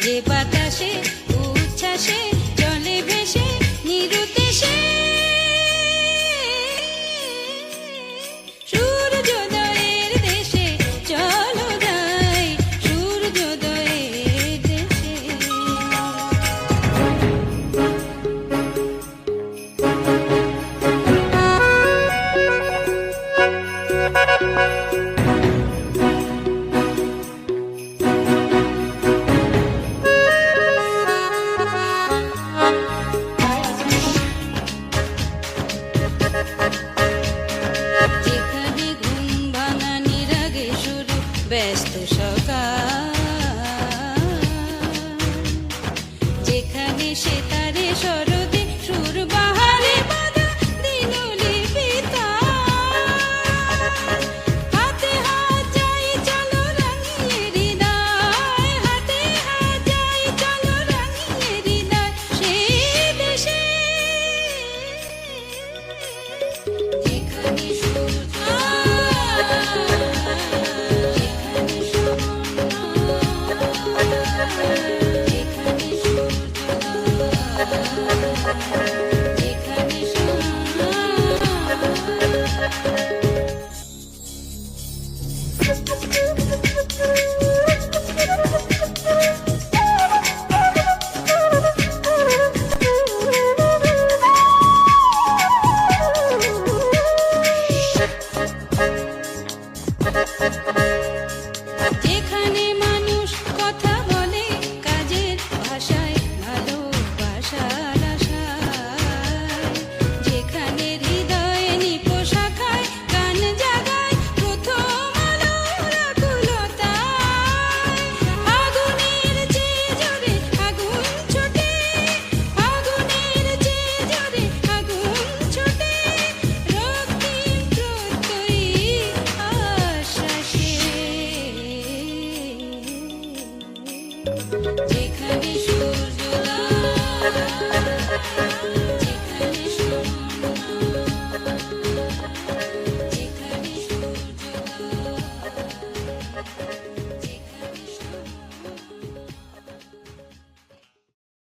যে বাতাসে উচ্ছ্বাসে চলে ভেসে নিরুদ্দেশে সূর্যোদয়ের দেশে চলো যাই সূর্যোদয়ের দেশে। যেখানে ঘুম ভাঙানির আগে শুরু ব্যস্ত সকাল, যেখানে সেতারে সরদে সুর বাহারে বাঁধা দিনলিপি তার। হাতে হাত যাই চলো রাঙিয়ে হৃদয়, হাতে হাত যাই চলো রাঙিয়ে হৃদয় সেই দেশে যেখানে সূর্য যেখানে যেখানে মানুষ কথা বলে কাজের ভাষায় ভালোবাসার আশায়, যেখানে হৃদয়ে নিপোশাখায় গান জাগায় প্রথম আলোর আকুলতায়। আগুনের চেয়ে জোরে আগুন ছোটে, আগুনের চেয়ে জোরে আগুন ছোটে রক্তিম প্রত্যয়ী আশ্বাসে।